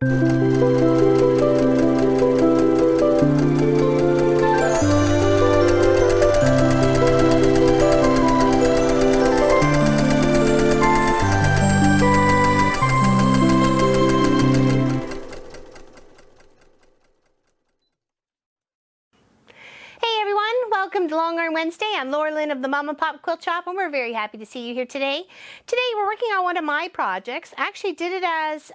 Welcome to Long Arm Wednesday. I'm Laura Lynn of the Mom and Pop Quilt Shop, and we're very happy to see you here today. Today we're working on one of my projects. I actually did it as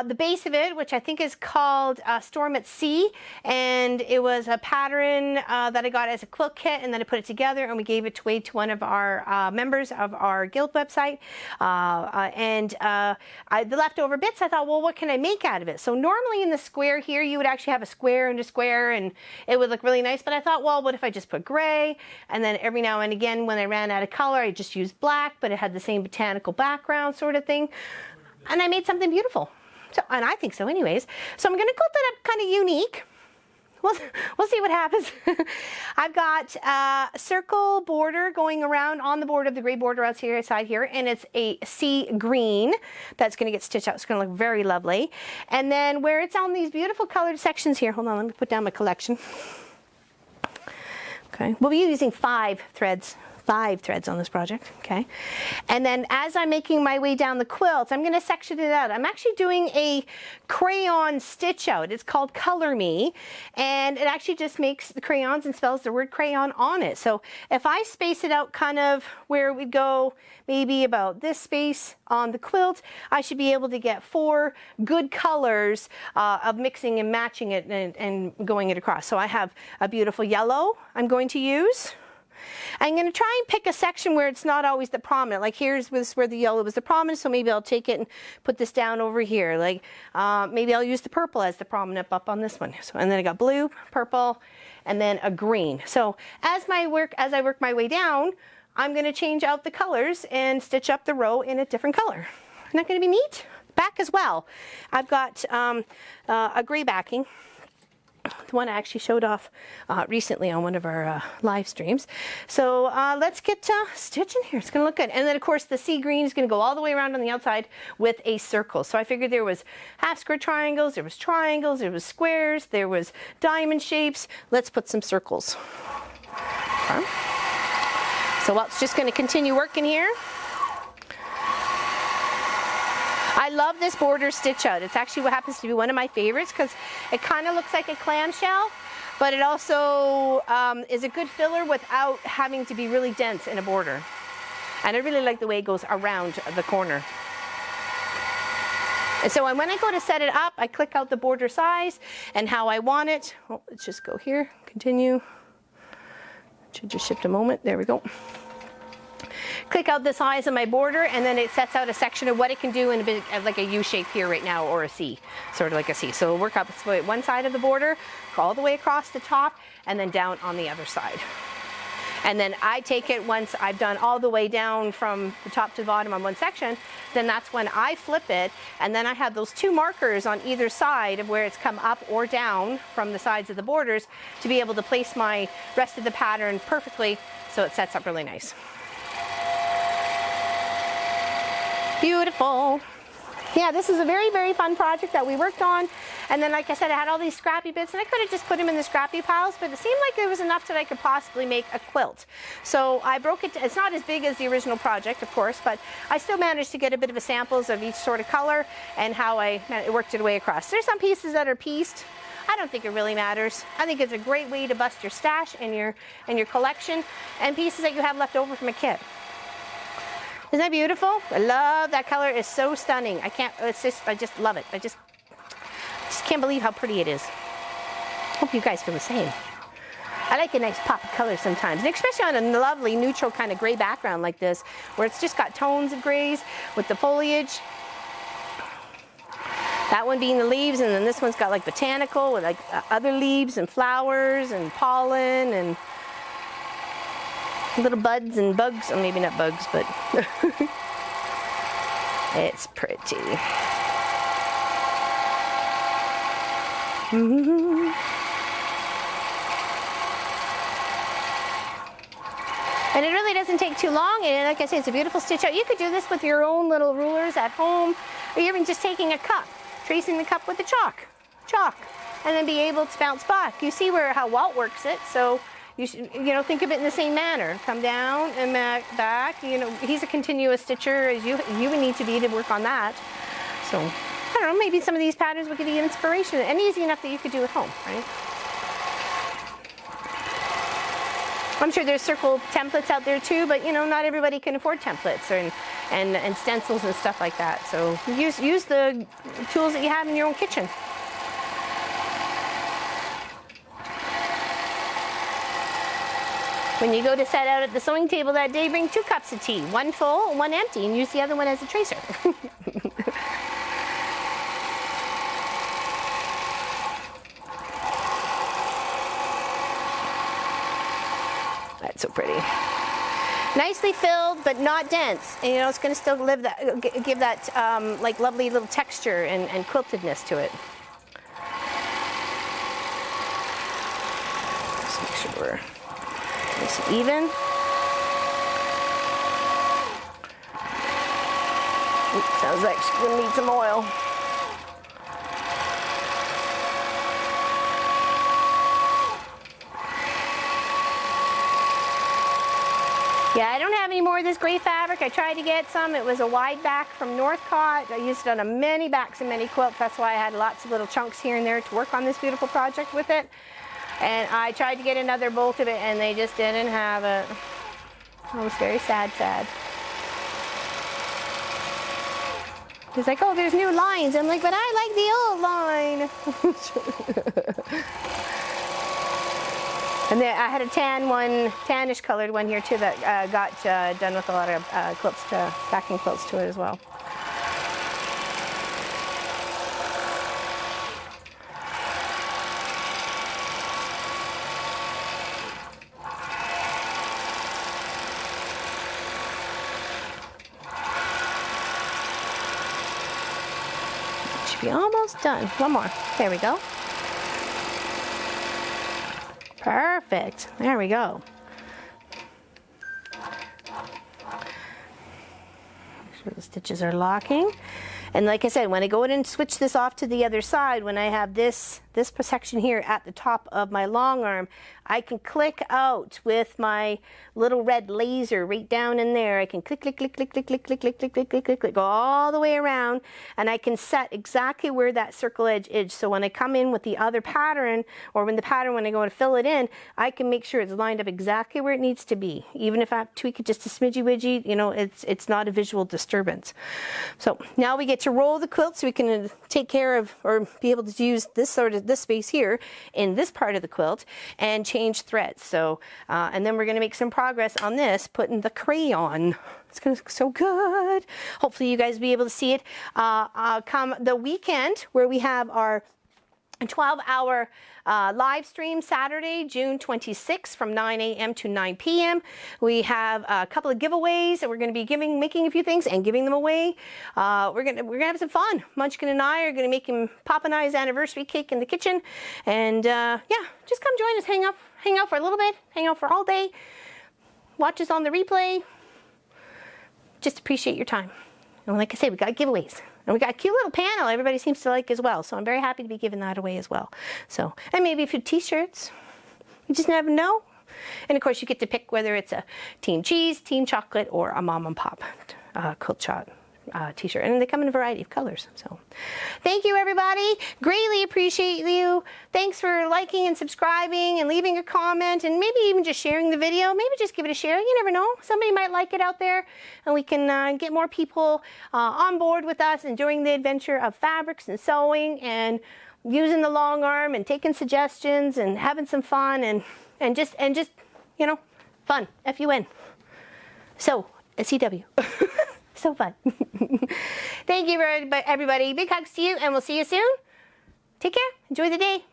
the base of it, which I think is called Storm at Sea, and it was a pattern that I got as a quilt kit, and then I put it together and we gave it away to one of our members of our guild website. The leftover bits, I thought, well, what can I make out of it? So normally in the square here, you would actually have a square and a square, and it would look really nice, but I thought, well, what if I just put gray, and then every now and again when I ran out of color, I just used black, but it had the same botanical background sort of thing, and I made something beautiful. So, and I think so anyways. So I'm going to quilt it up kind of unique. We'll see what happens. I've got a circle border going around on the border of the gray border outside here, and it's a sea green that's going to get stitched out. It's going to look very lovely. And then where it's on these beautiful colored sections here, hold on, let me put down my collection. Okay, we'll be using 5 threads on this project, okay? And then as I'm making my way down the quilt, I'm gonna section it out. I'm actually doing a crayon stitch out. It's called Color Me, and it actually just makes the crayons and spells the word crayon on it. So if I space it out kind of where we go, maybe about this space on the quilt, I should be able to get 4 good colors of mixing and matching it and going it across. So I have a beautiful yellow I'm going to use. I'm going to try and pick a section where it's not always the prominent. Like here's where the yellow was the prominent, so maybe I'll take it and put this down over here. Like maybe I'll use the purple as the prominent up on this one. So, and then I got blue, purple, and then a green. So as I work my way down, I'm going to change out the colors and stitch up the row in a different color. Isn't that going to be neat? Back as well. I've got a gray backing. The one I actually showed off recently on one of our live streams. So let's get stitching here. It's going to look good. And then, of course, the sea green is going to go all the way around on the outside with a circle. So I figured there was half square triangles, there was squares, there was diamond shapes. Let's put some circles. Okay. So it's just going to continue working here. I love this border stitch out. It's actually what happens to be one of my favorites because it kind of looks like a clamshell, but it also is a good filler without having to be really dense in a border. And I really like the way it goes around the corner. And so when I go to set it up, I click out the border size and how I want it. Oh, let's just go here, continue. Should just shift a moment. There we go. Click out the size of my border, and then it sets out a section of what it can do in a bit of like a U shape here right now, or a C, sort of like a C. So it'll work up one side of the border, all the way across the top, and then down on the other side. And then I take it once I've done all the way down from the top to the bottom on one section, then that's when I flip it, and then I have those 2 markers on either side of where it's come up or down from the sides of the borders to be able to place my rest of the pattern perfectly so it sets up really nice. Beautiful. Yeah, this is a very, very fun project that we worked on. And then, like I said, I had all these scrappy bits, and I could have just put them in the scrappy piles, but it seemed like there was enough that I could possibly make a quilt. So I broke it. It's not as big as the original project, of course, but I still managed to get a bit of a samples of each sort of color and how I worked it away across. There's some pieces that are pieced. I don't think it really matters. I think it's a great way to bust your stash and your collection and pieces that you have left over from a kit. Isn't that beautiful? I love that color. It's so stunning. I just love it. I just can't believe how pretty it is. Hope you guys feel the same. I like a nice pop of color sometimes, and especially on a lovely neutral kind of gray background like this, where it's just got tones of grays with the foliage. That one being the leaves, and then this one's got like botanical with like other leaves and flowers and pollen and little buds and bugs, or maybe not bugs, but it's pretty. And it really doesn't take too long, and like I say, it's a beautiful stitch out. You could do this with your own little rulers at home, or even just taking a cup. tracing the cup with the chalk, and then be able to bounce back. You see how Walt works it, so you should, think of it in the same manner. Come down and back. He's a continuous stitcher, as you would need to be to work on that. So, I don't know, maybe some of these patterns will give you inspiration, and easy enough that you could do at home, right? I'm sure there's circle templates out there too, but not everybody can afford templates and stencils and stuff like that. So use the tools that you have in your own kitchen. When you go to set out at the sewing table that day, bring 2 cups of tea, one full and one empty, and use the other one as a tracer. That's so pretty. Nicely filled, but not dense. And it's going to still give that like lovely little texture and quiltedness to it. Just make sure we're nice and even. Ooh, sounds like she's going to need some oil. Yeah, I don't have any more of this gray fabric. I tried to get some. It was a wide back from Northcott. I used it on many backs and many quilts. That's why I had lots of little chunks here and there to work on this beautiful project with it. And I tried to get another bolt of it, and they just didn't have it. I was very sad. He's like, oh, there's new lines. I'm like, but I like the old line. And then I had a tannish colored one here too that got done with a lot of backing quilts to it as well. Should be almost done. One more. There we go. Perfect. There we go. Make sure the stitches are locking. And like I said, when I go in and switch this off to the other side, when I have this section here at the top of my long arm, I can click out with my little red laser right down in there. I can click, go all the way around, and I can set exactly where that circle edge is. So when I come in with the other pattern, or when I go to fill it in, I can make sure it's lined up exactly where it needs to be. Even if I have to tweak it just a smidgy-widgy, it's not a visual disturbance. So now we get to roll the quilt so we can take care of, or be able to use this space here in this part of the quilt and change threads. So and then we're going to make some progress on this, putting the crayon. It's going to look so good. Hopefully you guys will be able to see it come the weekend, where we have our 12-hour live stream Saturday, June 26th from 9 a.m. to 9 p.m. We have a couple of giveaways that we're going to be making a few things and giving them away. We're gonna have some fun. Munchkin and I are going to make him Papa and I's anniversary cake in the kitchen, and yeah, just come join us. Hang out for a little bit. Hang out for all day. Watch us on the replay. Just appreciate your time. And like I say, we got giveaways. And we got a cute little panel everybody seems to like as well. So I'm very happy to be giving that away as well. So, and maybe a few t-shirts. You just never know. And of course you get to pick whether it's a Team Cheese, Team Chocolate, or a Mom and Pop Quilt Shot t-shirt. And they come in a variety of colors. So thank you, everybody. Greatly appreciate you. Thanks for liking and subscribing and leaving a comment, and maybe even just sharing the video. Maybe just give it a share. You never know. Somebody might like it out there, and we can get more people on board with us and enjoying the adventure of fabrics and sewing and using the long arm and taking suggestions and having some fun and just fun. F-U-N. So, CW. So fun. Thank you, everybody. Big hugs to you, and we'll see you soon. Take care. Enjoy the day.